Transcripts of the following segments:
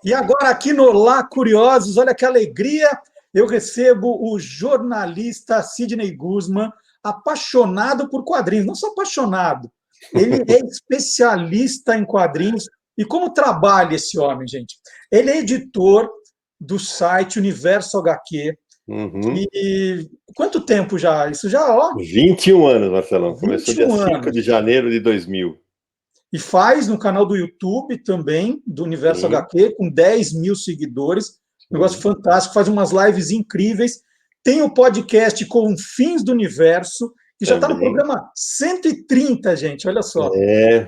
E agora, aqui no Olá Curiosos, olha que alegria, eu recebo o jornalista Sidney Guzman, apaixonado por quadrinhos, não só apaixonado, ele é especialista em quadrinhos. E como trabalha esse homem, gente? Ele é editor do site Universo HQ. Uhum. E quanto tempo já? Isso já, ó, 21 anos, Marcelão. Começou dia 21 5 de anos. janeiro de 2000. E faz no canal do YouTube também, do Universo Sim, HQ, com 10 mil seguidores. Negócio sim. fantástico, faz umas lives incríveis. Tem o podcast Confins do Universo, que já está no Também. programa 130, gente, olha só. Né?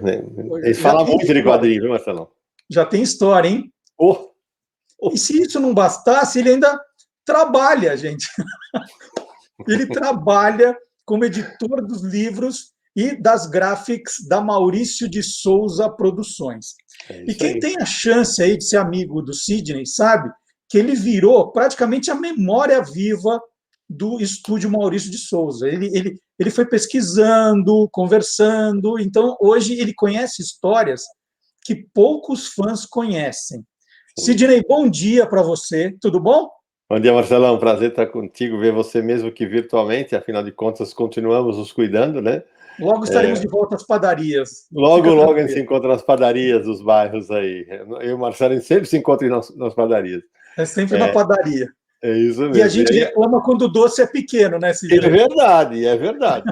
Ele Já fala tem muito de história, quadrinhos, viu, Marcelão? já tem história, hein? Oh, E oh. se isso não bastasse, ele ainda trabalha, gente. Ele trabalha como editor dos livros e das graphics da Maurício de Souza Produções. É E isso quem aí. tem a chance aí de ser amigo do Sidney sabe que ele virou praticamente a memória viva do estúdio Maurício de Souza. Ele foi pesquisando, conversando, então hoje ele conhece histórias que poucos fãs conhecem. Sim. Sidney, bom dia para você, tudo bom? Bom dia, Marcelão. Prazer estar contigo, ver você mesmo que virtualmente. Afinal de contas, continuamos nos cuidando, né? Logo estaremos de volta às padarias. Logo, Fica logo a gente se tranquilo. encontra nas padarias dos bairros aí. Eu e o Marcelo, a gente sempre se encontra nas padarias. É sempre na É, padaria. é isso E a mesmo. gente reclama quando o doce é pequeno, né, É Sidney? verdade, é verdade.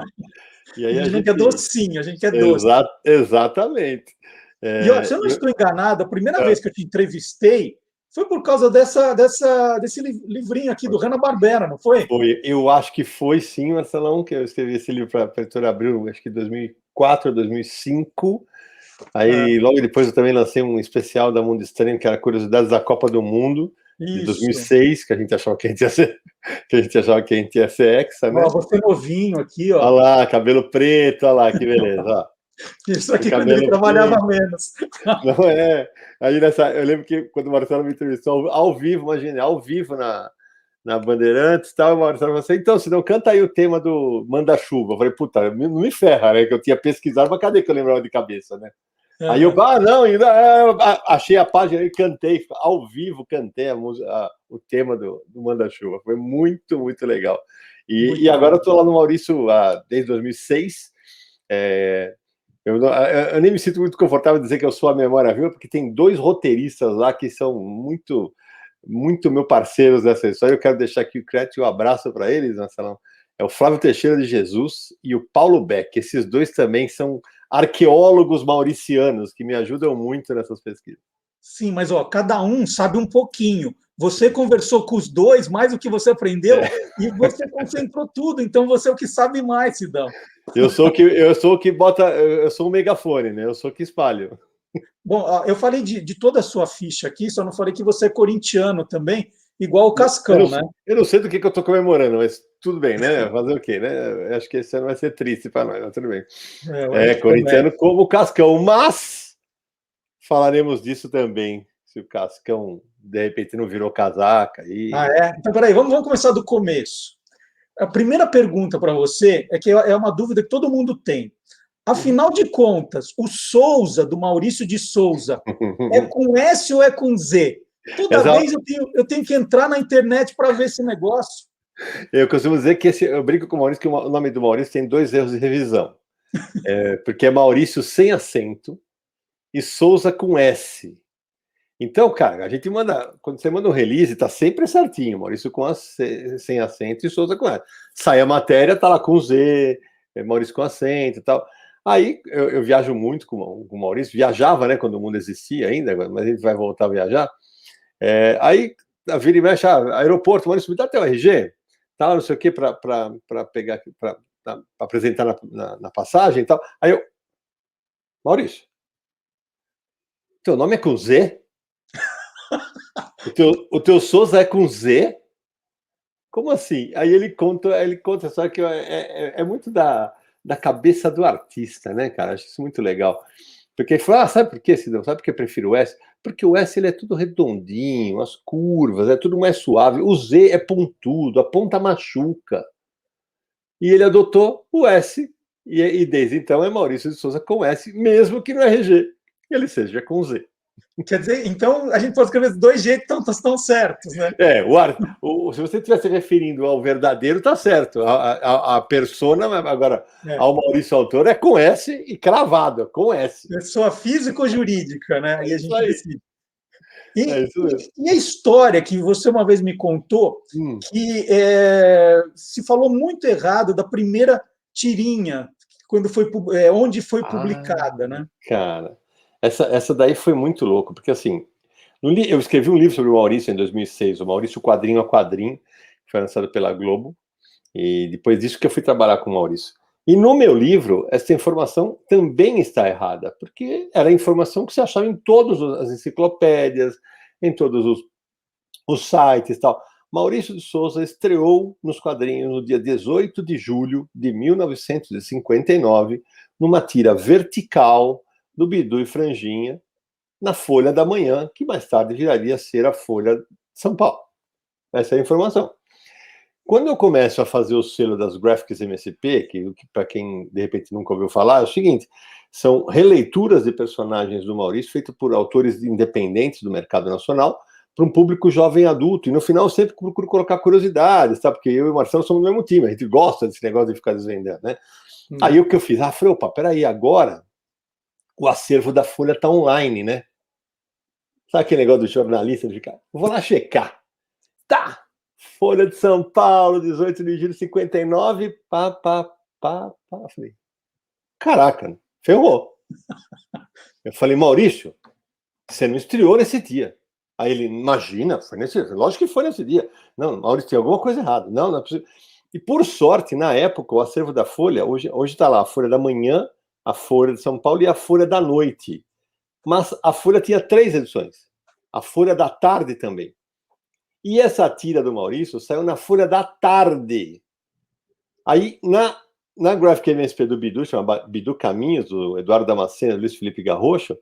E A aí a gente não quer gente. docinho, a gente quer doce. Exatamente. E ó, se eu não estou enganado, a primeira vez que eu te entrevistei foi por causa desse livrinho aqui do Hanna-Barbera, não foi? Foi, eu acho que foi sim, Marcelão, que eu escrevi esse livro para a Editora Abril, acho que 2004, 2005. É, Aí logo depois eu também lancei um especial da Mundo Estranho, que era Curiosidades da Copa do Mundo, de isso. 2006, que a gente achava que a gente ia ser, que a gente achava que a gente ia ser hexa, Ó, né? você novinho aqui, Olha ó. lá, cabelo preto, olha lá, que beleza, ó. Isso O aqui quando ele cabelo trabalhava preto, menos. não é? Aí eu lembro que quando o Marcelo me entrevistou ao vivo, imagina, ao vivo na Bandeirantes e tal, o Marcelo falou assim, então, se não, canta aí o tema do Manda-Chuva. Eu falei, puta, não me ferra, né? Que eu tinha pesquisado, mas cadê que eu lembrava de cabeça, né? Aí eu, não, ainda achei a página e cantei, ao vivo cantei o tema do Manda-Chuva. Foi muito, muito legal. E Muito agora eu bom. estou lá no Maurício desde 2006. Eu nem me sinto muito confortável em dizer que eu sou a memória viva, porque tem dois roteiristas lá que são muito, muito meus parceiros nessa história. Eu quero deixar aqui o crédito e o abraço para eles, Marcelão. É o Flávio Teixeira de Jesus e o Paulo Beck. Esses dois também são arqueólogos mauricianos que me ajudam muito nessas pesquisas. Sim, mas ó, cada um sabe um pouquinho. Você conversou com os dois, mais o que você aprendeu, e você concentrou tudo. Então você é o que sabe mais, Sidão. Eu sou o que bota, eu sou um megafone, né? Eu sou o que espalho. Bom, ó, eu falei de toda a sua ficha aqui, só não falei que você é corintiano também, igual o Eu não, Cascão, né? eu não sei do que eu estou comemorando, mas tudo bem, né? Fazer o quê, né? Eu acho que esse ano vai ser triste para nós, mas tudo bem. A gente Corintiano promete. como o Cascão, mas falaremos disso também, se o Cascão de repente não virou casaca. Ah, é? Então, peraí, vamos começar do começo. A primeira pergunta para você é que é uma dúvida que todo mundo tem. Afinal de contas, o Souza, do Maurício de Souza, é com S ou é com Z? Toda Essa, vez eu tenho que entrar na internet para ver esse negócio. eu costumo dizer que eu brinco com o Maurício que o nome do Maurício tem dois erros de revisão. Porque é Maurício sem acento e Souza com S. Então, cara, a gente quando você manda um release, tá sempre certinho, Maurício sem acento e Souza com S. Sai a matéria, tá lá com Z, Maurício com acento e tal. Aí eu viajo muito com o Maurício, viajava, né, quando o mundo existia ainda, mas a gente vai voltar a viajar. Aí a vira e mexe, aeroporto, Maurício, me dá teu RG, tal, não sei o que, para pegar, para apresentar na passagem e tal. Aí eu, Maurício, teu nome é com Z? O teu Souza é com Z? Como assim? Aí ele conta só que é muito da cabeça do artista, né, cara? Acho isso muito legal. Porque ele falou, sabe por quê, Sidão? Sabe por que eu prefiro o S? Porque o S ele é tudo redondinho, as curvas, é tudo mais suave. O Z é pontudo, a ponta machuca. E ele adotou o S, e desde então é Maurício de Souza com S, mesmo que no RG ele seja com Z. Quer dizer, então a gente pode escrever de dois jeitos tão certos, né? Se você estiver se referindo ao verdadeiro, tá certo. A persona, agora, É. ao Maurício Autor, é com S e cravado, com S. Pessoa físico-jurídica, né? É Aí a isso gente aí. decide. É isso mesmo. E a história que você uma vez me contou, que se falou muito errado da primeira tirinha, quando foi, onde foi publicada, né? Cara, essa daí foi muito louco, porque assim, eu escrevi um livro sobre o Maurício em 2006, o Maurício Quadrinho a Quadrinho, que foi lançado pela Globo, e depois disso que eu fui trabalhar com o Maurício. E no meu livro, essa informação também está errada, porque era a informação que você achava em todas as enciclopédias, em todos os sites e tal. Maurício de Souza estreou nos quadrinhos no dia 18 de julho de 1959, numa tira vertical do Bidu e Franjinha, na Folha da Manhã, que mais tarde viraria a ser a Folha de São Paulo. Essa é a informação. Quando eu começo a fazer o selo das Graphics MSP, que para quem de repente nunca ouviu falar, é o seguinte: são releituras de personagens do Maurício feitas por autores independentes do mercado nacional para um público jovem adulto. E no final eu sempre procuro colocar curiosidades, tá? Porque eu e o Marcelo somos do mesmo time, a gente gosta desse negócio de ficar desvendando, né? Aí o que eu fiz? Falei, opa, peraí, agora o acervo da Folha está online, né? Sabe aquele negócio do jornalista de ficar? Vou lá checar. Tá! Folha de São Paulo, 18 de julho de 59, pá. Falei, caraca, ferrou. Eu falei, Maurício, você não estreou nesse dia. Aí ele, imagina, foi nesse dia. Lógico que foi nesse dia. Não, Maurício, tem alguma coisa errada. Não é possível. E por sorte, na época, o acervo da Folha, hoje está lá a Folha da Manhã, a Folha de São Paulo e a Folha da Noite. Mas a Folha tinha 3 edições. A Folha da Tarde também. E essa tira do Maurício saiu na Folha da Tarde. Aí, na Graphic MSP do Bidu, chama Bidu Caminhos, do Eduardo Damasceno e Luiz Felipe Garrocho,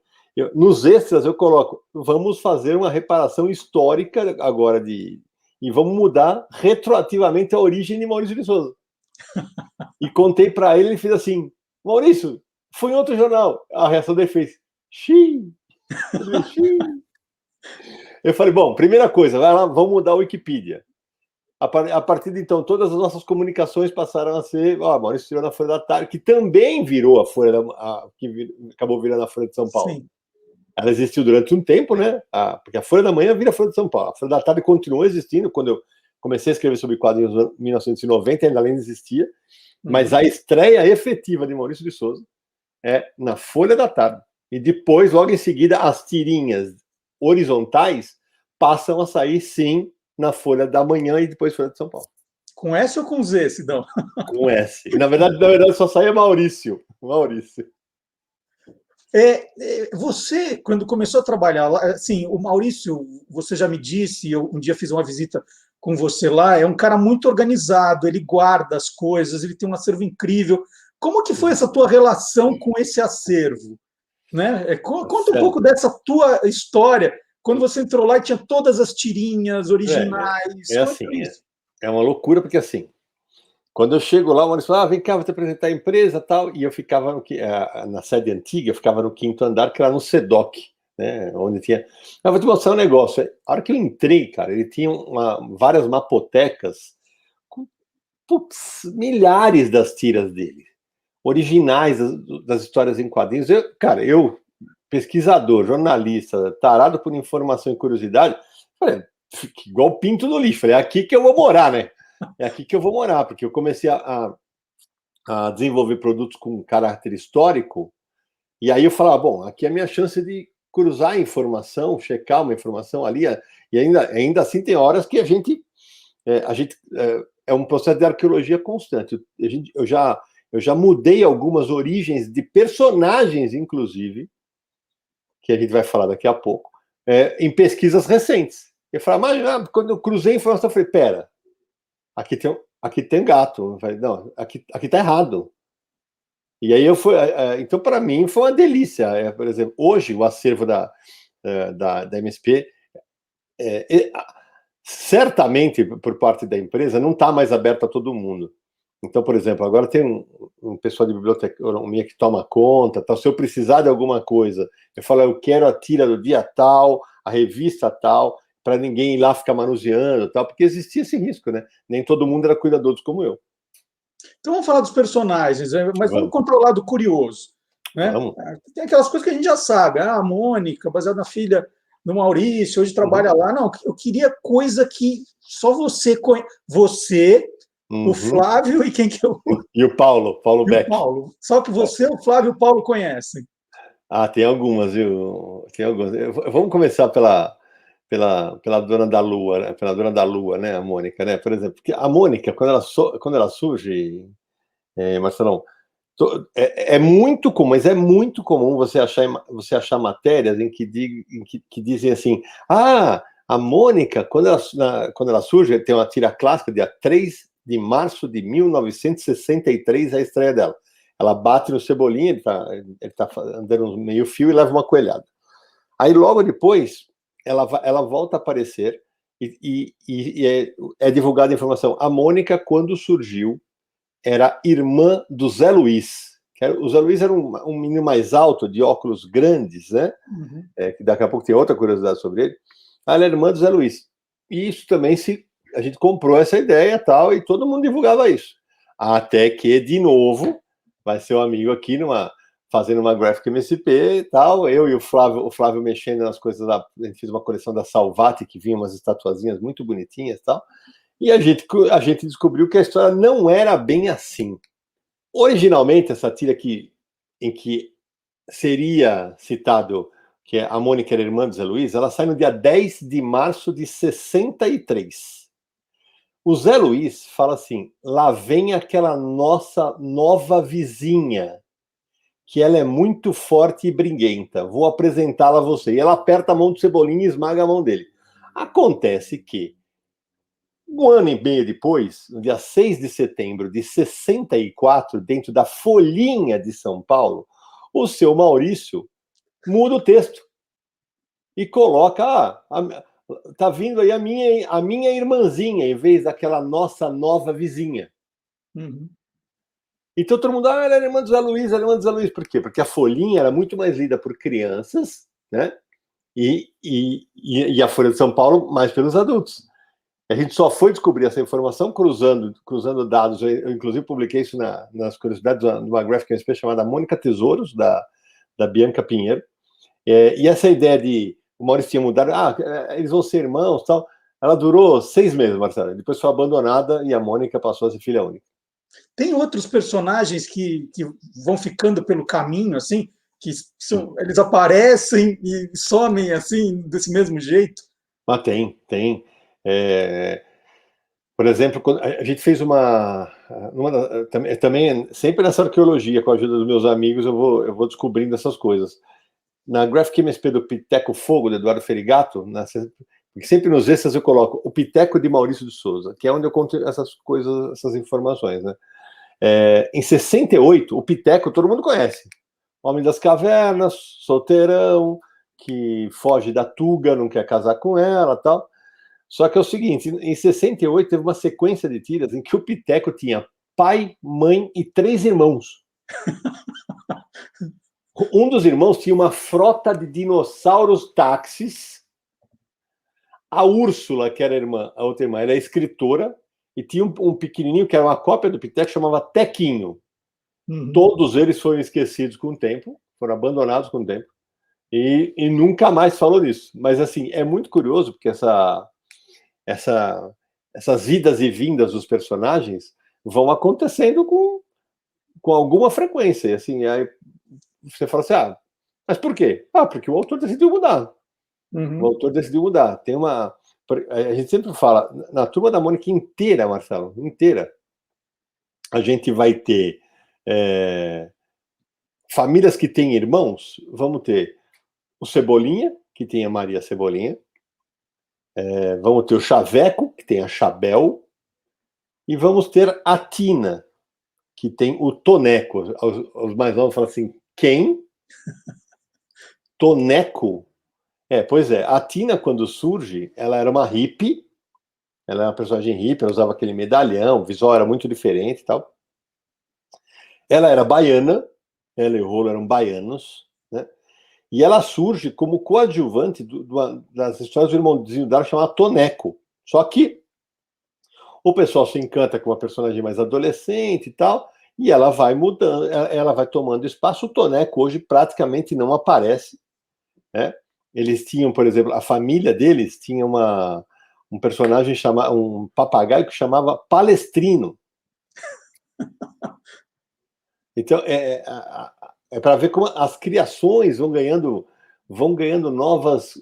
nos extras eu coloco, vamos fazer uma reparação histórica agora e vamos mudar retroativamente a origem de Maurício de Souza. E contei para ele, ele fez assim, Maurício, foi em outro jornal. A reação dele fez, xiii. Eu falei, bom, primeira coisa, vai lá, vamos mudar a Wikipedia. A partir de então, todas as nossas comunicações passaram a ser, Maurício tirou na Folha da Tarde, que também virou a Folha, acabou virando a Folha de São Paulo. Sim. Ela existiu durante um tempo, né? Porque a Folha da Manhã vira a Folha de São Paulo. A Folha da Tarde continuou existindo. Quando eu comecei a escrever sobre quadrinhos em 1990, ainda além existia. Mas a estreia efetiva de Maurício de Souza é na Folha da Tarde. E depois, logo em seguida, as tirinhas horizontais passam a sair, sim, na Folha da Manhã e depois Folha de São Paulo. Com S ou com Z, Sidão? Com S. E, na verdade, só saía Maurício. Você, quando começou a trabalhar lá, assim, o Maurício, você já me disse, eu um dia fiz uma visita com você lá, é um cara muito organizado, ele guarda as coisas, ele tem um acervo incrível. Como que foi essa tua relação com esse acervo? Né? Conta um pouco dessa tua história, quando você entrou lá e tinha todas as tirinhas originais. É uma loucura, porque assim, quando eu chego lá, o Maurício fala, vem cá, vou te apresentar a empresa e tal, e eu ficava na sede antiga, eu ficava no 5º andar, que era no SEDOC, né, onde tinha... Eu vou te mostrar um negócio, a hora que eu entrei, cara, ele tinha várias mapotecas com milhares das tiras dele, originais das histórias em quadrinhos. Eu, pesquisador, jornalista, tarado por informação e curiosidade, falei, igual o pinto no lixo, falei, é aqui que eu vou morar, né? É aqui que eu vou morar, porque eu comecei a desenvolver produtos com caráter histórico, e aí eu falava, bom, aqui é a minha chance de cruzar a informação, checar uma informação ali, e ainda assim tem horas que a gente é um processo de arqueologia constante. Eu já mudei algumas origens de personagens, inclusive, que a gente vai falar daqui a pouco, em pesquisas recentes. Eu falei, mas quando eu cruzei a informação, eu falei, pera, aqui tem gato. Eu falei, não, aqui tá errado. E aí então para mim foi uma delícia. Por exemplo, hoje o acervo da MSP, certamente por parte da empresa, não está mais aberto a todo mundo. Então, por exemplo, agora tem um pessoal de biblioteconomia que toma conta, tal. Se eu precisar de alguma coisa, eu falo, eu quero a tira do dia tal, a revista tal, para ninguém ir lá ficar manuseando, tal, porque existia esse risco, né? Nem todo mundo era cuidadoso como eu. Então vamos falar dos personagens, mas vamos Vamos, controlar do curioso, né? vamos. Tem aquelas coisas que a gente já sabe. Ah, a Mônica, baseada na filha do Maurício, hoje trabalha lá. Não, eu queria coisa que só você conhece. Você, o Uhum. Flávio e quem que eu... E o Paulo E o Beck. Paulo. Só que você, o Flávio e o Paulo conhecem. Ah, tem algumas, viu? Tem algumas. Vamos começar pela Dona da Lua, né? Pela Dona da Lua, né? A Mônica, né? Por exemplo, porque a Mônica, quando ela surge, Marcelão, é muito comum, mas é muito comum você achar matérias que dizem assim: ah, a Mônica, quando ela surge, tem uma tira clássica, dia 3 de março de 1963, a estreia dela. Ela bate no Cebolinha, ele tá andando meio fio e leva uma coelhada. Aí logo depois, ela volta a aparecer e é divulgada a informação. A Mônica, quando surgiu, era irmã do Zé Luiz. O Zé Luiz era um menino mais alto, de óculos grandes, né? Uhum. Que daqui a pouco tem outra curiosidade sobre ele. Ela era irmã do Zé Luiz. E isso também a gente comprou essa ideia tal, e todo mundo divulgava isso. Até que, de novo, vai ser um amigo aqui fazendo uma Graphic MSP e tal, eu e o Flávio mexendo nas coisas a gente fez uma coleção da Salvati, que vinha umas estatuazinhas muito bonitinhas e tal. E a gente descobriu que a história não era bem assim. Originalmente, essa tira em que seria citado que a Mônica era irmã do Zé Luiz, ela sai no dia 10 de março de 63. O Zé Luiz fala assim: lá vem aquela nossa nova vizinha, que ela é muito forte e briguenta. Vou apresentá-la a você. E ela aperta a mão do Cebolinha e esmaga a mão dele. Acontece que um ano e meio depois, no dia 6 de setembro de 64, dentro da Folhinha de São Paulo, o seu Maurício muda o texto e coloca: tá vindo aí a minha irmãzinha, em vez daquela nossa nova vizinha. Uhum. Então todo mundo, ela é irmã do Zé Luiz, ela é irmã do Zé Luiz. Por quê? Porque a Folhinha era muito mais lida por crianças, né? E a Folha de São Paulo mais pelos adultos. A gente só foi descobrir essa informação cruzando dados. Eu inclusive, publiquei isso nas curiosidades de uma Graphic MSP chamada Mônica Tesouros, da Bianca Pinheiro. E essa ideia de o Maurício tinha mudado, eles vão ser irmãos tal, ela durou 6 meses, Marcelo. Depois foi abandonada e a Mônica passou a ser filha única. Tem outros personagens que vão ficando pelo caminho, assim, eles aparecem e somem assim, desse mesmo jeito? Mas tem. Por exemplo, quando a gente fez também, sempre nessa arqueologia, com a ajuda dos meus amigos, eu vou descobrindo essas coisas. Na Graphic MSP do Piteco Fogo, do Eduardo Ferigato, porque sempre nos extras eu coloco o Piteco de Maurício de Souza, que é onde eu conto essas coisas, essas informações, né? Em 68, o Piteco todo mundo conhece. Homem das cavernas, solteirão, que foge da Tuga, não quer casar com ela, tal. Só que é o seguinte, em 68 teve uma sequência de tiras em que o Piteco tinha pai, mãe e 3 irmãos. Um dos irmãos tinha uma frota de dinossauros táxis. A Úrsula, que era a outra irmã, era escritora, e tinha um pequenininho que era uma cópia do Piteco, chamava Tequinho. Uhum. Todos eles foram esquecidos com o tempo, foram abandonados com o tempo, e nunca mais falou nisso. Mas, assim, é muito curioso, porque essas idas e vindas dos personagens vão acontecendo com alguma frequência. E, assim, aí você fala assim, mas por quê? Porque o autor decidiu mudar. Uhum. O autor decidiu mudar. A gente sempre fala, na Turma da Mônica inteira, Marcelo, inteira, a gente vai ter famílias que têm irmãos, vamos ter o Cebolinha, que tem a Maria Cebolinha, vamos ter o Chaveco, que tem a Chabel, e vamos ter a Tina, que tem o Toneco. Os mais novos falam assim, quem? Toneco? Pois é, a Tina, quando surge, ela era uma hippie, ela era uma personagem hippie, ela usava aquele medalhão, o visual era muito diferente e tal. Ela era baiana, ela e o Rolo eram baianos, né? E ela surge como coadjuvante das histórias do irmãozinho dela chamado Toneco. Só que o pessoal se encanta com uma personagem mais adolescente e tal, e ela vai mudando, ela vai tomando espaço. O Toneco hoje praticamente não aparece, né? Eles tinham, por exemplo, a família deles tinha um personagem chamado, um papagaio que chamava Palestrino. Então é para ver como as criações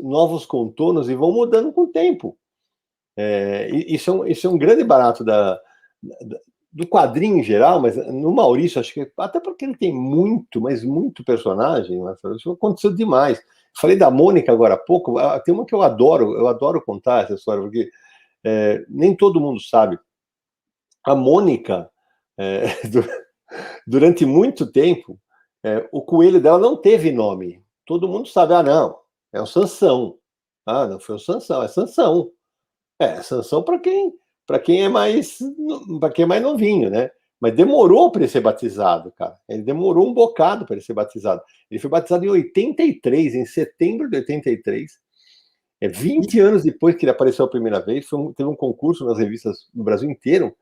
novos contornos e vão mudando com o tempo. Isso é um grande barato do quadrinho em geral, mas no Maurício, acho que até porque ele tem muito, mas muito personagem, isso aconteceu demais. Falei da Mônica agora há pouco, tem uma que eu adoro contar essa história, porque nem todo mundo sabe. A Mônica, durante muito tempo, o coelho dela não teve nome. Todo mundo sabe, não, é o Sansão. Não foi o Sansão, é Sansão. Sansão para quem é mais novinho, né? Mas demorou para ele ser batizado, cara. Ele demorou um bocado para ele ser batizado. Ele foi batizado em 83, em setembro de 83. 20 anos depois que ele apareceu a primeira vez. Teve um concurso nas revistas no Brasil inteiro.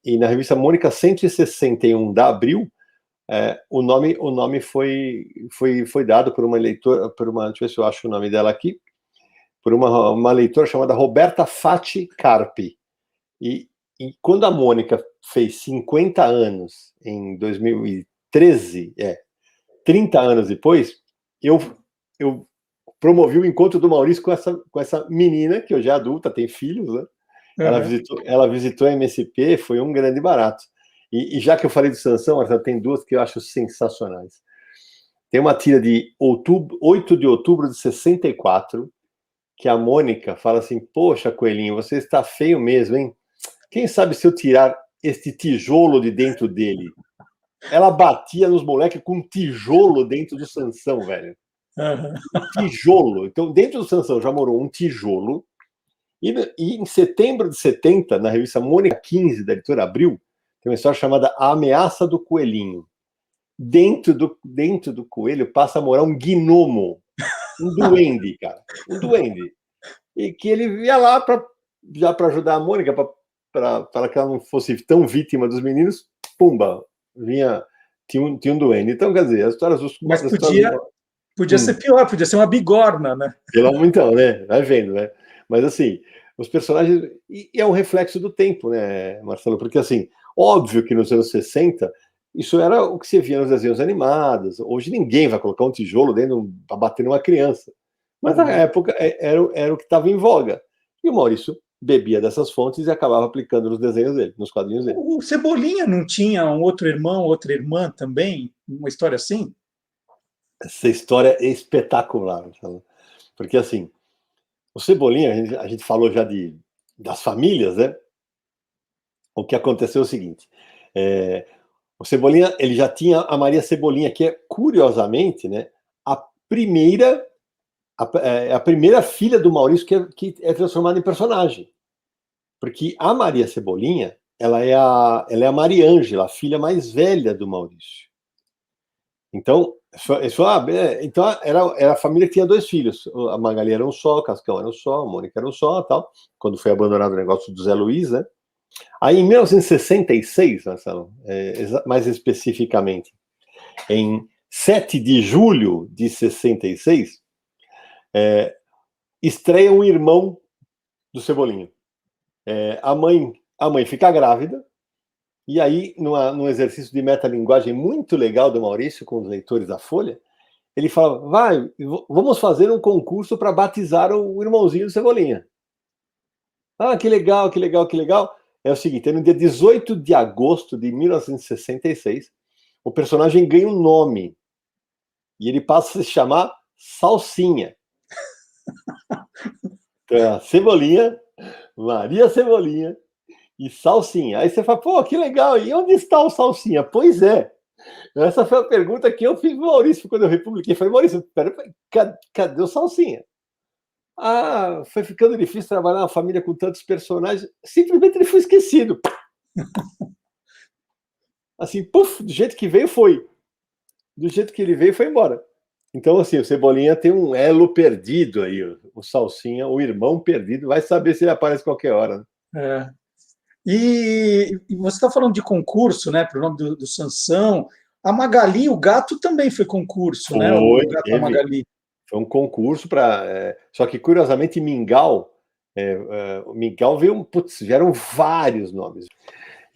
E na revista Mônica 161 da Abril, o nome foi dado por uma leitora, deixa eu ver se eu acho o nome dela aqui, por uma leitora chamada Roberta Fati Carpi. E quando a Mônica fez 50 anos, em 2013, 30 anos depois, eu promovi o encontro do Maurício com essa menina, que hoje é adulta, tem filhos, né? Ela visitou a MSP, foi um grande barato. E já que eu falei de Sansão, Marcelo, tem duas que eu acho sensacionais. Tem uma tira de 8 de outubro de 64, que a Mônica fala assim: poxa, coelhinho, você está feio mesmo, hein? Quem sabe se eu tirar este tijolo de dentro dele? Ela batia nos moleques com um tijolo dentro do Sansão, velho. Um tijolo. Então, dentro do Sansão já morou um tijolo. E em setembro de 70, na revista Mônica 15, da editora Abril, tem uma história chamada A Ameaça do Coelhinho. Dentro do coelho passa a morar um gnomo. Um duende, cara. Um duende. E que ele ia lá para ajudar a Mônica, para que ela não fosse tão vítima dos meninos. Pumba, tinha um duende. Então, quer dizer, as histórias dos... Mas podia ser pior, podia ser uma bigorna, né? Então, né? Vai vendo, né? Mas, assim, os personagens... E é um reflexo do tempo, né, Marcelo? Porque, assim, óbvio que nos anos 60, isso era o que você via nos desenhos animados. Hoje ninguém vai colocar um tijolo dentro para bater numa criança. Mas na época era o que estava em voga. E o Maurício bebia dessas fontes e acabava aplicando nos desenhos dele, nos quadrinhos dele. O Cebolinha não tinha um outro irmão, outra irmã também? Uma história assim? Essa história é espetacular, porque assim, o Cebolinha, a gente falou já das famílias, né? O que aconteceu é o seguinte: o Cebolinha, ele já tinha a Maria Cebolinha, que é, curiosamente, né, a primeira filha do Maurício que é transformada em personagem. Porque a Maria Cebolinha, ela é a Mariângela, a filha mais velha do Maurício. Então, era a família que tinha 2 filhos. A Magali era um só, o Cascão era um só, a Mônica era um só, tal. Quando foi abandonado o negócio do Zé Luiz, né? Aí, em 1966, Marcelo, mais especificamente, em 7 de julho de 66, estreia um irmão do Cebolinha. A mãe fica grávida, e aí, num exercício de metalinguagem muito legal do Maurício com os leitores da Folha, ele fala: vamos fazer um concurso para batizar o irmãozinho do Cebolinha. Que legal, que legal, que legal. É o seguinte: no dia 18 de agosto de 1966, o personagem ganha um nome, e ele passa a se chamar Salsinha. Então, Cebolinha, Maria Cebolinha e Salsinha. Aí você fala: pô, que legal, e onde está o Salsinha? Pois é, essa foi a pergunta que eu fiz pro Maurício quando eu republiquei. Falei: Maurício, cadê o Salsinha? Foi ficando difícil trabalhar uma família com tantos personagens. Simplesmente ele foi esquecido. assim, puf, do jeito que veio, foi. Do jeito que ele veio, foi embora. Então, assim, o Cebolinha tem um elo perdido aí, o Salsinha, o irmão perdido, vai saber se ele aparece qualquer hora. Né? É. E você está falando de concurso, né? Para o nome do Sansão. A Magali, o gato também foi concurso, né? Foi, O gato da teve. Magali. Foi um concurso para. Só que, curiosamente, Mingau, o Mingau veio. Putz, vieram vários nomes.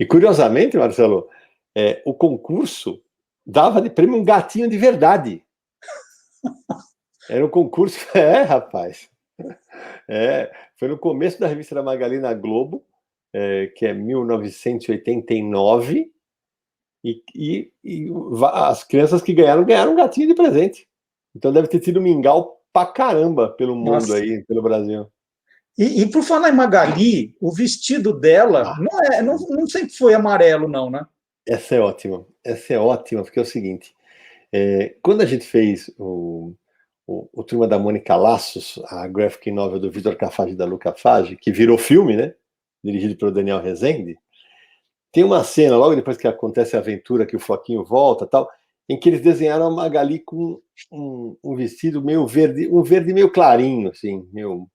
E, curiosamente, Marcelo, o concurso dava de prêmio um gatinho de verdade. Era um concurso. Rapaz. Foi no começo da revista da Magali na Globo, que é 1989, e as crianças que ganharam um gatinho de presente. Então deve ter tido mingau pra caramba pelo mundo. Nossa. Aí, pelo Brasil. E por falar em Magali, o vestido dela não sempre foi amarelo, não, né? Essa é ótima, porque é o seguinte, quando a gente fez o Turma da Mônica Laços, a graphic novel do Vitor Cafage e da Luca Fage, que virou filme, né? Dirigido pelo Daniel Rezende, tem uma cena, logo depois que acontece a aventura, que o Floquinho volta tal, em que eles desenharam a Magali com um vestido meio verde, um verde meio clarinho, assim, meio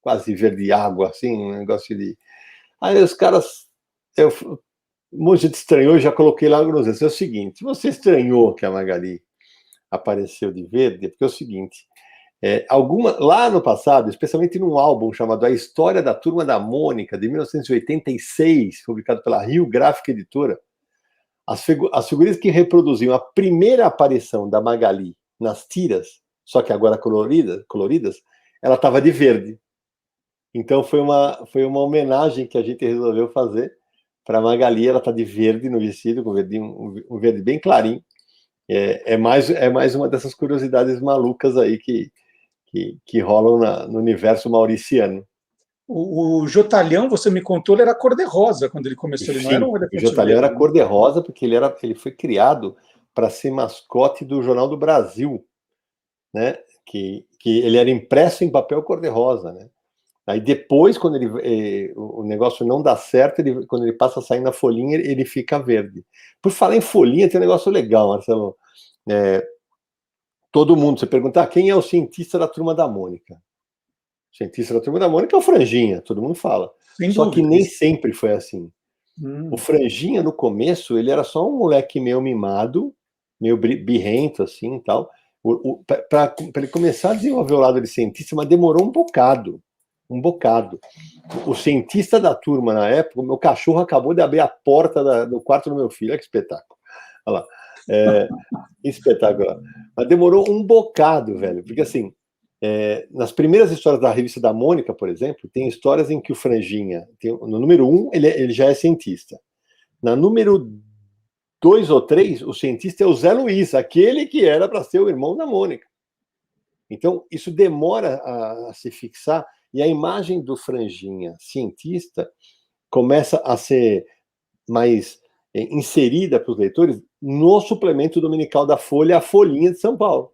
quase verde água, assim, um negócio de... Aí os caras... Um monte de gente estranhou e já coloquei lá nos desenhos. É o seguinte, se você estranhou que a Magali apareceu de verde, é porque é o seguinte, lá no passado, especialmente num álbum chamado A História da Turma da Mônica, de 1986, publicado pela Rio Gráfica Editora, as figurinhas que reproduziam a primeira aparição da Magali nas tiras, só que agora coloridas, ela estava de verde. Então foi uma homenagem que a gente resolveu fazer para a Magali. Ela está de verde no vestido, com um verde bem clarinho. É mais uma dessas curiosidades malucas aí que rolam no universo mauriciano. O Jotalhão, você me contou, ele era cor-de-rosa quando ele começou. Ele não era um elefante o Jotalhão verde, era cor-de-rosa porque ele foi criado para ser mascote do Jornal do Brasil, né? Que ele era impresso em papel cor-de-rosa, né? Aí depois, quando o negócio não dá certo, quando ele passa a sair na folhinha, ele fica verde. Por falar em folhinha, tem um negócio legal, Marcelo. Todo mundo, você perguntar quem é o cientista da Turma da Mônica. O cientista da Turma da Mônica é o Franjinha, todo mundo fala. Sem Só dúvida. Que nem sempre foi assim. O Franjinha, no começo, ele era só um moleque meio mimado, meio birrento, assim, e tal. Para ele começar a desenvolver o lado de cientista, mas demorou um bocado. O cientista da turma, na época, o meu cachorro acabou de abrir a porta do quarto do meu filho. Olha que espetáculo. Olha lá. Espetacular. Mas demorou um bocado, velho, porque assim, nas primeiras histórias da revista da Mônica, por exemplo, tem histórias em que o Franjinha, no número 1, ele já é cientista. Na número 2 ou 3, o cientista é o Zé Luiz, aquele que era para ser o irmão da Mônica. Então, isso demora a se fixar, e a imagem do Franjinha cientista começa a ser mais inserida para os leitores no suplemento dominical da Folha, a Folhinha de São Paulo.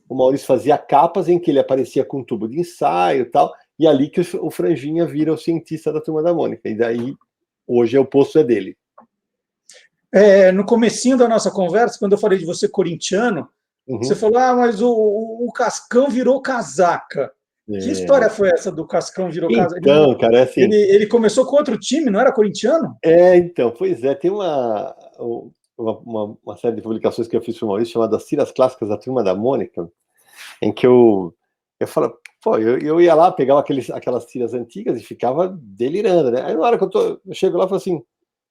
O Maurício fazia capas em que ele aparecia com um tubo de ensaio e tal, e ali que o Franjinha vira o cientista da Turma da Mônica. E daí, hoje, o posto é dele. No comecinho da nossa conversa, quando eu falei de você corintiano, você falou, mas o Cascão virou casaca. Que história foi essa do Cascão virou casaca? Então, cara, é assim... Ele começou com outro time, não era corintiano? Então, pois é, tem uma série de publicações que eu fiz para o Maurício chamada As Tiras Clássicas da Turma da Mônica, em que eu falo, pô, eu ia lá, pegava aquelas tiras antigas e ficava delirando, né? Aí na hora que eu chego lá e falo assim,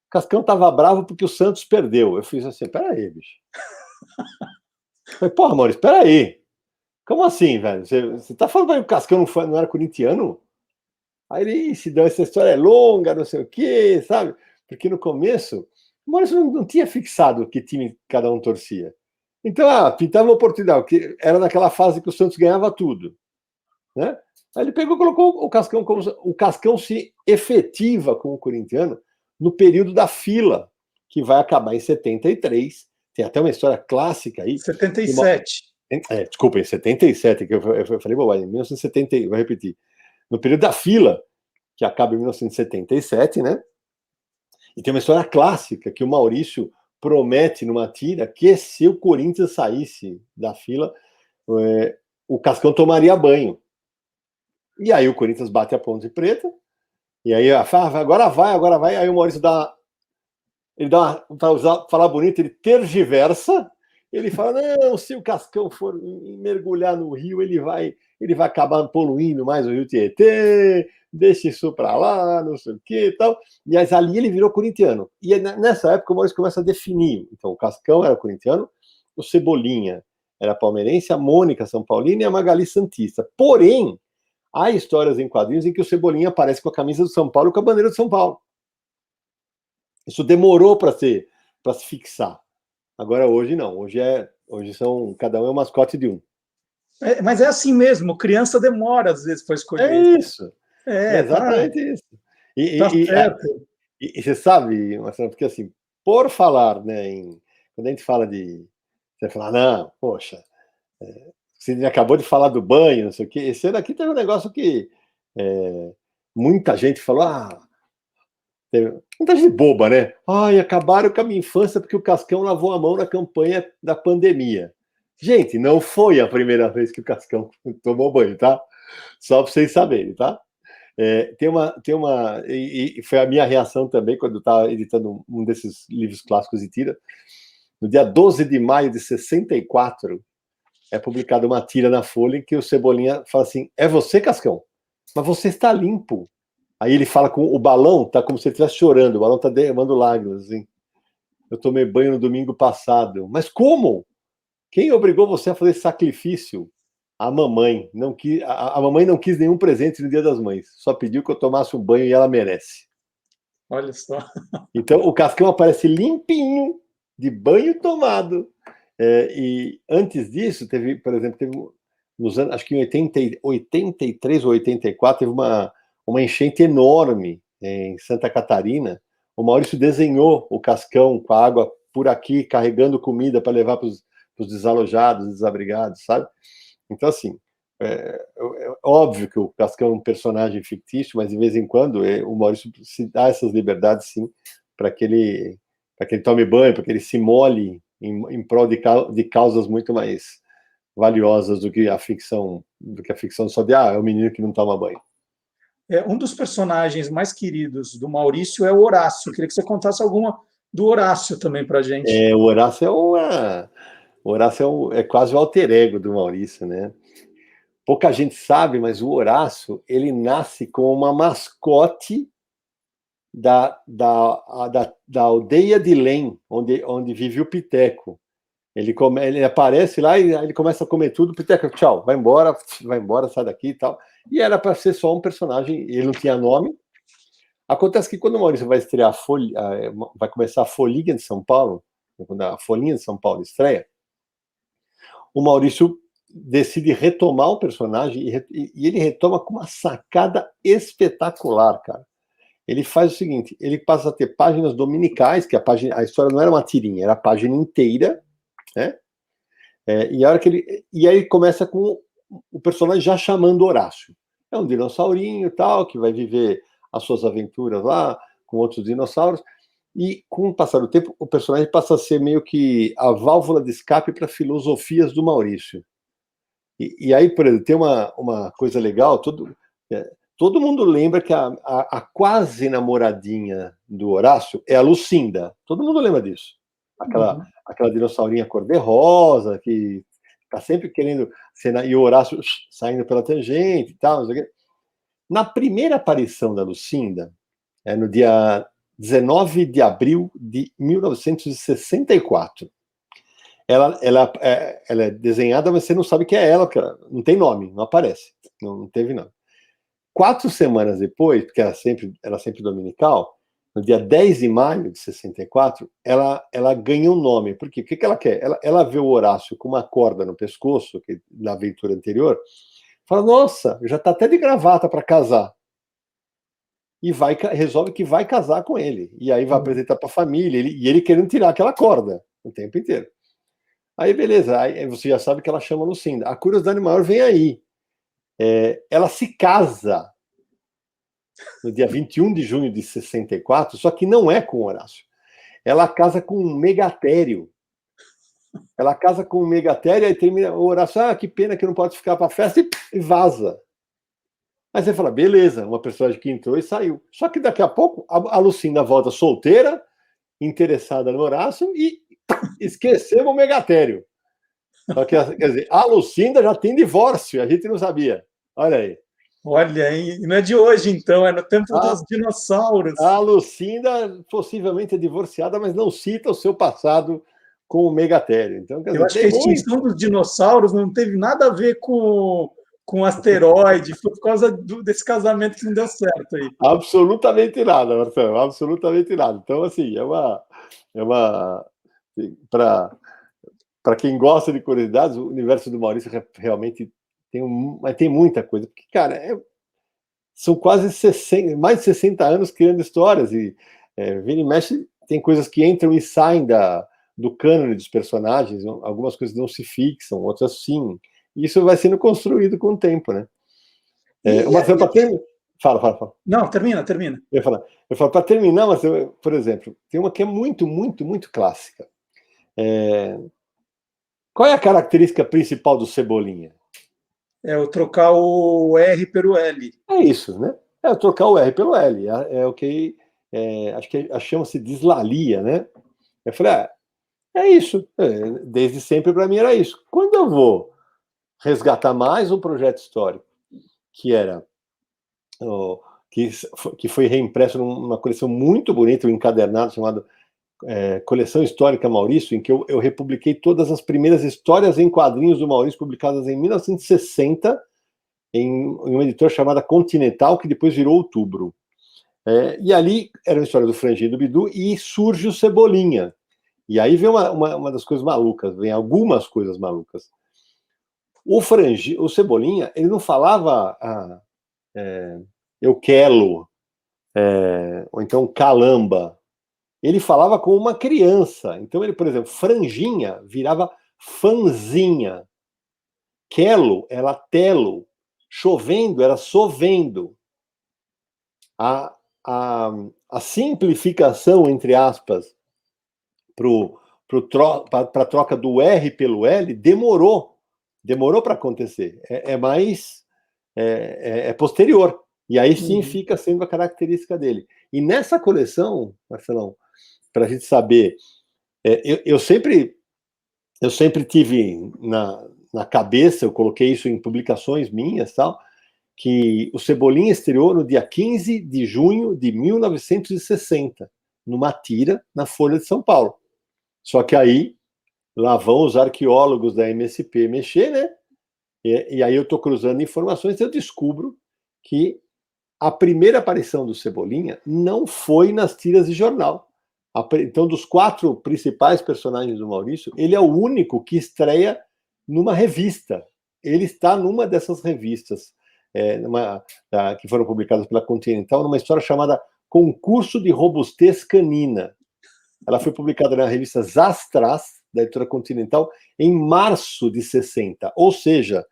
Cascão tava bravo porque o Santos perdeu. Eu fiz assim, peraí, bicho. Eu falei, porra, Maurício, peraí. Como assim, velho? Você tá falando que o Cascão não era corintiano? Aí ele se deu, essa história é longa, não sei o quê, sabe? Porque no começo, o Maurício não tinha fixado que time cada um torcia. Então, pintava uma oportunidade, que era naquela fase que o Santos ganhava tudo, né? Aí ele pegou e colocou o Cascão, como o Cascão se efetiva com o corintiano no período da fila, que vai acabar em 73. Tem até uma história clássica aí. 77. Desculpa, em 77, que eu falei bobagem, em 1970, vou repetir. No período da fila, que acaba em 1977, né? E tem uma história clássica que o Maurício promete numa tira que se o Corinthians saísse da fila, o Cascão tomaria banho. E aí o Corinthians bate a Ponte Preta, e aí agora vai, aí o Maurício para falar bonito, ele tergiversa, ele fala, não, se o Cascão for mergulhar no rio, ele vai acabar poluindo mais o Rio Tietê, deixa isso para lá, não sei o que e tal. E aí, ali ele virou corintiano. E nessa época o Maurício começa a definir. Então o Cascão era corintiano, o Cebolinha era palmeirense, a Mônica São Paulina e a Magali Santista. Porém, há histórias em quadrinhos em que o Cebolinha aparece com a camisa do São Paulo e com a bandeira do São Paulo. Isso demorou para se fixar. Agora hoje não. Hoje cada um é o mascote de um. Mas é assim mesmo, criança demora às vezes para escolher. É isso. É exatamente isso. E você sabe, Marcelo, porque assim, por falar, né, quando a gente fala você fala, não, poxa, você acabou de falar do banho, não sei o quê. Esse ano aqui teve um negócio que muita gente falou, muita gente boba, né? Ai, acabaram com a minha infância porque o Cascão lavou a mão na campanha da pandemia. Gente, não foi a primeira vez que o Cascão tomou banho, tá? Só para vocês saberem, tá? E foi a minha reação também quando eu estava editando um desses livros clássicos de tira. No dia 12 de maio de 64, é publicada uma tira na Folha em que o Cebolinha fala assim, é você, Cascão? Mas você está limpo. Aí ele fala com o balão, tá como se ele estivesse chorando, o balão tá derramando lágrimas, assim. Eu tomei banho no domingo passado. Mas como? Quem obrigou você a fazer sacrifício? A mamãe. A mamãe não quis nenhum presente no Dia das Mães. Só pediu que eu tomasse um banho e ela merece. Olha só. Então o Cascão aparece limpinho, de banho tomado. E antes disso, por exemplo, nos anos, acho que em 83 ou 84, teve uma enchente enorme em Santa Catarina. O Maurício desenhou o Cascão com a água por aqui, carregando comida para levar para os desalojados, desabrigados, sabe? Então, assim, é óbvio que o Cascão é um personagem fictício, mas de vez em quando o Maurício se dá essas liberdades, sim, para que ele tome banho, para que ele se molhe em prol de causas muito mais valiosas do que a ficção só de é o menino que não toma banho. Um dos personagens mais queridos do Maurício é o Horácio. Eu queria que você contasse alguma do Horácio também para a gente. O Horácio é quase o alter ego do Maurício, né? Pouca gente sabe, mas o Horácio, ele nasce como uma mascote da aldeia de Lem, onde vive o Piteco. Ele aparece lá e ele começa a comer tudo. Piteco, tchau, vai embora, sai daqui e tal. E era para ser só um personagem, ele não tinha nome. Acontece que quando o Maurício vai estrear vai começar a Folhinha de São Paulo, quando a Folhinha de São Paulo estreia, o Maurício decide retomar o personagem e ele retoma com uma sacada espetacular, cara. Ele faz o seguinte, ele passa a ter páginas dominicais, que a história não era uma tirinha, era a página inteira, né? E aí ele começa com o personagem já chamando Horácio. É um dinossaurinho tal, que vai viver as suas aventuras lá com outros dinossauros. E com o passar do tempo, o personagem passa a ser meio que a válvula de escape para filosofias do Maurício. E aí, por exemplo, tem uma coisa legal, todo mundo lembra que a quase namoradinha do Horácio é a Lucinda. Todo mundo lembra disso. Aquela dinossaurinha cor-de-rosa, que tá sempre querendo ser, e o Horácio saindo pela tangente e tal. Não sei o quê. Na primeira aparição da Lucinda, no dia 19 de abril de 1964. Ela é desenhada, mas você não sabe que é ela, porque ela não tem nome, não aparece, não teve nome. 4 semanas depois, porque era sempre dominical, no dia 10 de maio de 64, ela ganha um nome. Por quê? O que ela quer? Ela vê o Horácio com uma corda no pescoço, que na aventura anterior, fala, nossa, já tá até de gravata para casar. E resolve que vai casar com ele. E aí vai apresentar para a família, e ele querendo tirar aquela corda o tempo inteiro. Aí, beleza, aí você já sabe que ela chama Lucinda. A curiosidade maior vem aí. Ela se casa no dia 21 de junho de 64, só que não é com o Horácio. ela casa com um megatério. Ela casa com um megatério, aí termina o Horácio, que pena que não pode ficar para a festa, e vaza. Aí você fala, beleza, uma personagem que entrou e saiu. Só que daqui a pouco a Lucinda volta solteira, interessada no Horácio, e esquecemos o megatério. Só que, quer dizer, a Lucinda já tem divórcio, a gente não sabia. Olha aí. Olha, e não é de hoje, então, é no tempo dos dinossauros. A Lucinda possivelmente é divorciada, mas não cita o seu passado com o megatério. Então, quer dizer, eu acho que a extinção dos dinossauros não teve nada a ver com asteroide, foi por causa desse casamento que não deu certo aí. Absolutamente nada, Marcelo, absolutamente nada. Então, assim, para quem gosta de curiosidades, o universo do Maurício realmente tem muita coisa, porque, cara, são quase 60, mais de 60 anos criando histórias, e vira e mexe, tem coisas que entram e saem do cânone dos personagens, algumas coisas não se fixam, outras sim. E isso vai sendo construído com o tempo, né? Marcelo, fala. Não, termina. Eu falo, para terminar, mas por exemplo, tem uma que é muito, muito, muito clássica. Qual é a característica principal do Cebolinha? É o trocar o R pelo L. É isso, né? É trocar o R pelo L. É o que acho que chama-se dislalia, né? Eu falei, é isso. Desde sempre para mim era isso. Quando eu vou resgatar mais um projeto histórico, que era que foi reimpresso numa coleção muito bonita, um encadernado chamado Coleção Histórica Maurício, em que eu republiquei todas as primeiras histórias em quadrinhos do Maurício, publicadas em 1960, em uma editora chamada Continental, que depois virou Outubro. E ali era uma história do Franjinha e do Bidu, e surge o Cebolinha. E aí vem uma das coisas malucas, vem algumas coisas malucas. O Cebolinha, ele não falava eu quero, ou então calamba. Ele falava como uma criança. Então ele, por exemplo, franjinha virava fanzinha. Quelo era telo. Chovendo era sovendo. A simplificação, entre aspas, para a troca do R pelo L demorou para acontecer. É posterior. E aí sim fica sendo a característica dele. E nessa coleção, Marcelão, para a gente saber, eu sempre tive na cabeça, eu coloquei isso em publicações minhas, tal, que o Cebolinha estreou no dia 15 de junho de 1960, numa tira na Folha de São Paulo. Só que aí, lá vão os arqueólogos da MSP mexer, né? E aí eu estou cruzando informações e eu descubro que a primeira aparição do Cebolinha não foi nas tiras de jornal. Então, dos 4 principais personagens do Maurício, ele é o único que estreia numa revista. Ele está numa dessas revistas, que foram publicadas pela Continental, numa história chamada Concurso de Robustez Canina. Ela foi publicada na revista Zastras, da editora Continental, em março de 60. Ou seja,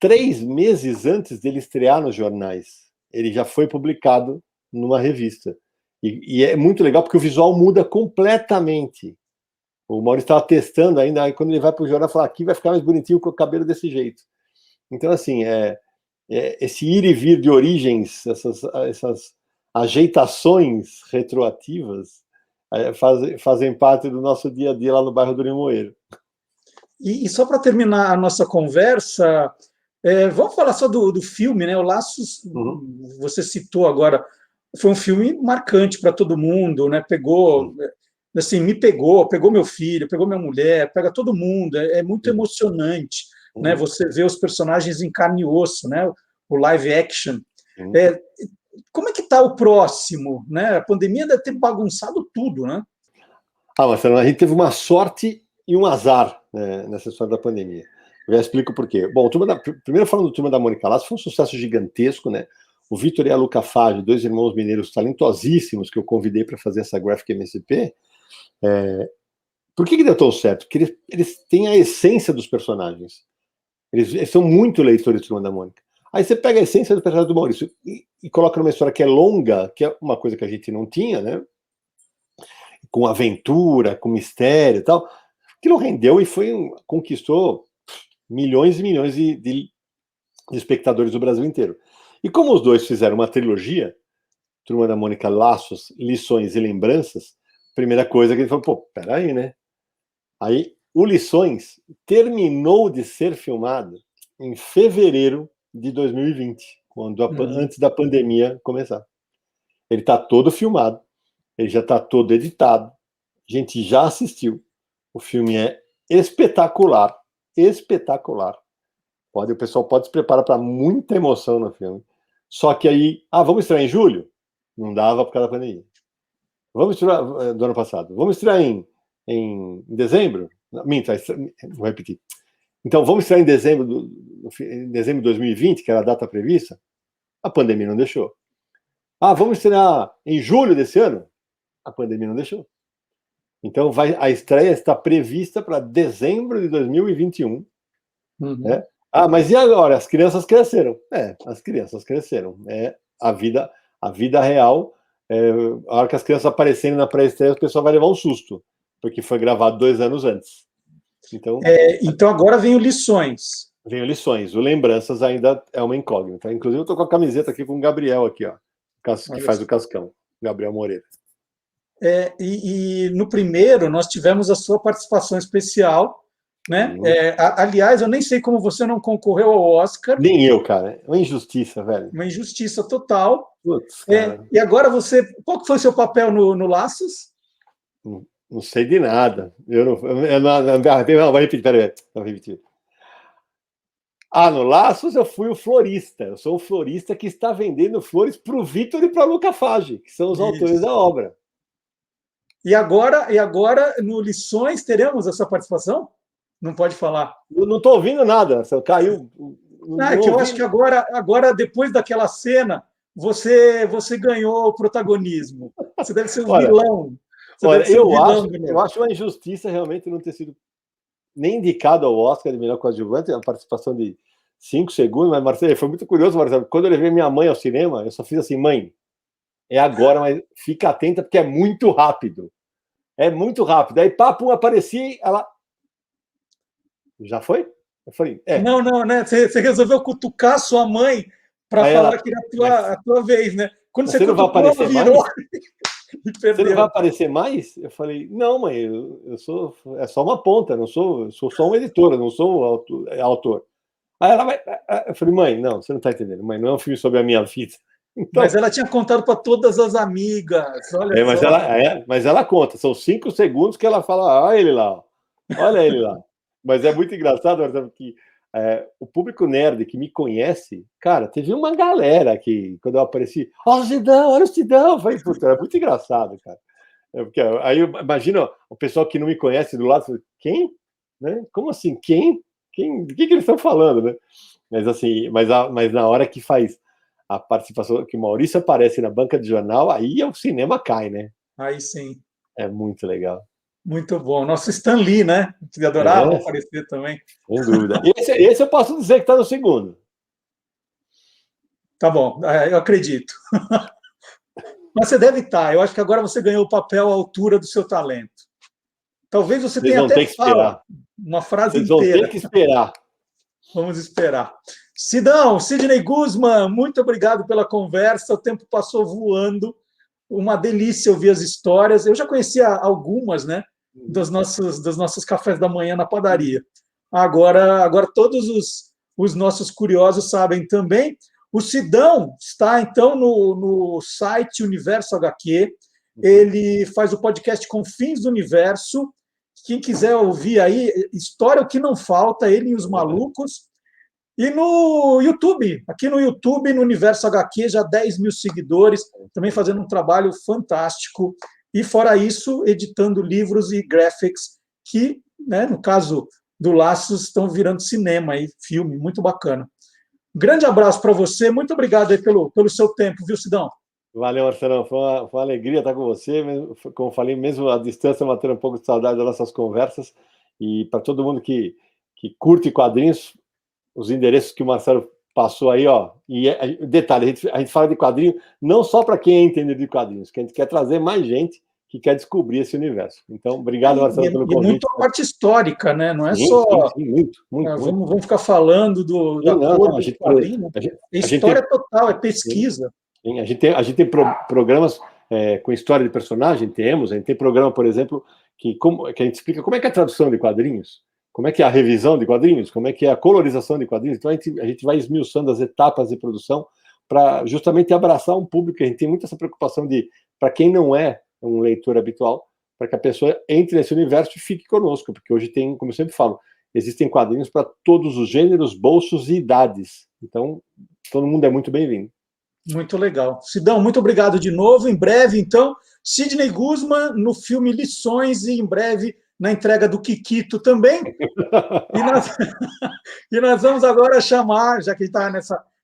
3 meses antes dele estrear nos jornais. Ele já foi publicado numa revista. E é muito legal porque o visual muda completamente. O Maurício estava testando ainda, aí quando ele vai para o jornal, fala, aqui vai ficar mais bonitinho com o cabelo desse jeito. Então, assim, esse ir e vir de origens, essas ajeitações retroativas, fazem parte do nosso dia a dia lá no bairro do Limoeiro. E só para terminar a nossa conversa, vamos falar só do filme, né? O Laços, você citou agora, foi um filme marcante para todo mundo, né? Pegou, assim, me pegou meu filho, pegou minha mulher, pega todo mundo, é muito emocionante, né? Você vê os personagens em carne e osso, né? O live action. Como é que está o próximo, né? A pandemia deve ter bagunçado tudo, né? Marcelo, a gente teve uma sorte e um azar, né, nessa história da pandemia. Eu já explico por quê. Bom, primeiro falando do Turma da Mônica Lasso, foi um sucesso gigantesco, né? O Vitor e a Luca Fage, 2 irmãos mineiros talentosíssimos que eu convidei para fazer essa Graphic MSP. Por que deu tão certo? Porque eles têm a essência dos personagens. Eles são muito leitores de Turma da Mônica. Aí você pega a essência do personagem do Maurício e coloca numa história que é longa, que é uma coisa que a gente não tinha, né? com aventura, com mistério e tal. Aquilo rendeu e conquistou milhões e milhões de espectadores do Brasil inteiro. E como os dois fizeram uma trilogia, Turma da Mônica, Laços, Lições e Lembranças, a primeira coisa que ele falou, pô, peraí, né? Aí, o Lições terminou de ser filmado em fevereiro de 2020, antes da pandemia começar. Ele está todo filmado, ele já está todo editado, a gente já assistiu. O filme é espetacular, espetacular. O pessoal pode se preparar para muita emoção no filme. Só que aí, vamos estrear em julho? Não dava por causa da pandemia. Vamos estrear do ano passado. Vamos estrear em dezembro? Minta, vou repetir. Então, vamos estrear em dezembro de 2020, que era a data prevista? A pandemia não deixou. Vamos estrear em julho desse ano? A pandemia não deixou. Então, a estreia está prevista para dezembro de 2021. Né? Mas e agora? As crianças cresceram. As crianças cresceram. A vida real. A hora que as crianças aparecerem na pré-estreia, o pessoal vai levar um susto, porque foi gravado 2 anos antes. Então agora vem o Lições. Vem o Lições. O Lembranças ainda é uma incógnita. Inclusive, eu estou com a camiseta aqui com o Gabriel, aqui, ó, que faz o Cascão. Gabriel Moreira. E no primeiro, nós tivemos a sua participação especial, né? Aliás, eu nem sei como você não concorreu ao Oscar. Nem eu, cara. É uma injustiça, velho. Uma injustiça total. Putz, cara. E agora você... Qual que foi o seu papel no Laços? Não sei de nada. Vou repetir, peraí. Vou repetir. No Laços eu fui o florista. Eu sou o florista que está vendendo flores para o Vitor e para a Luca Fage, que são os autores da obra. E agora, no Lições, teremos essa participação? Não pode falar. Eu não estou ouvindo nada. Caiu. Eu acho que agora, depois daquela cena, você ganhou o protagonismo. Você deve ser o vilão. Eu acho uma injustiça realmente não ter sido nem indicado ao Oscar de melhor coadjuvante, a participação de 5 segundos, mas, Marcelo, foi muito curioso, Marcelo. Quando eu levei minha mãe ao cinema, eu só fiz assim, mãe, é agora, mas fica atenta, porque é muito rápido. É muito rápido. Aí, papum, apareci, ela... Já foi? Eu falei, Não, né? Você resolveu cutucar sua mãe para falar que era a tua vez, né? Quando você não vai aparecer virou... mais? Você não vai aparecer mais? Eu falei, não, mãe, eu sou... É só uma ponta, eu sou só uma editora, não sou autor. Aí ela vai... Eu falei, mãe, não, você não está entendendo. Mãe, não é um filme sobre a minha vida. Então, mas ela tinha contado para todas as amigas. Olha mas ela conta. São 5 segundos que ela fala, olha ele lá. Olha ele lá. Mas é muito engraçado, porque o público nerd que me conhece, cara, teve uma galera que, quando eu apareci, olha o Sidão. Eu falei, puta, é muito engraçado, cara. Porque, aí imagina o pessoal que não me conhece do lado, quem? Né? Como assim? Quem? Do que eles estão falando, né? Mas assim, mas na hora que faz a participação, que o Maurício aparece na banca de jornal, aí o cinema cai, né? Aí sim. É muito legal. Muito bom. Nosso Stan Lee, né? Que adorava aparecer também. Sem dúvida. Esse eu posso dizer que está no segundo. Tá bom, eu acredito. Mas você deve estar. Eu acho que agora você ganhou o papel à altura do seu talento. Talvez você tenha até uma frase inteira. Vocês vão ter que esperar. Vamos esperar. Sidney Guzman, muito obrigado pela conversa. O tempo passou voando. Uma delícia ouvir as histórias. Eu já conhecia algumas, né? Dos nossos cafés da manhã na padaria. Agora todos os nossos curiosos sabem também. O Sidão está, então, no site Universo HQ. Ele faz o podcast Confins do Universo. Quem quiser ouvir aí, história o que não falta, ele e os malucos. E no YouTube, aqui no YouTube, no Universo HQ, já 10 mil seguidores, também fazendo um trabalho fantástico. E, fora isso, editando livros e graphics que, né, no caso do Laços, estão virando cinema e filme, muito bacana. Grande abraço para você, muito obrigado aí pelo seu tempo, viu, Sidão? Valeu, Marcelão, foi uma alegria estar com você, como eu falei, mesmo à distância, matando um pouco de saudade das nossas conversas, e para todo mundo que curte quadrinhos, os endereços que o Marcelo passou aí, ó, e detalhe, a gente fala de quadrinho não só para quem é entendido de quadrinhos, que a gente quer trazer mais gente que quer descobrir esse universo. Então, obrigado, Marcelo, pelo E convite. muito a parte histórica, né? Não é Sim, só... sim, muito. Vamos ficar falando da cor do quadrinho. É história total, é pesquisa. Sim, a gente tem programas com história de personagem, a gente tem programa, por exemplo, que a gente explica como é que é a tradução de quadrinhos, como é que é a revisão de quadrinhos, como é que é a colorização de quadrinhos. Então a gente vai esmiuçando as etapas de produção para justamente abraçar um público. A gente tem muito essa preocupação de, para quem não é um leitor habitual, para que a pessoa entre nesse universo e fique conosco, porque hoje tem, como eu sempre falo, existem quadrinhos para todos os gêneros, bolsos e idades. Então, todo mundo é muito bem-vindo. Muito legal. Sidão, muito obrigado de novo. Em breve, então, Sidney Guzman no filme Lições e em breve na entrega do Kikito também. E nós vamos agora chamar, já que está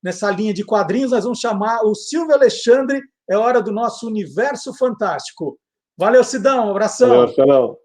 nessa linha de quadrinhos, nós vamos chamar o Silvio Alexandre. É hora do nosso Universo Fantástico. Valeu, Sidão. Um abração. Valeu, Marcelão.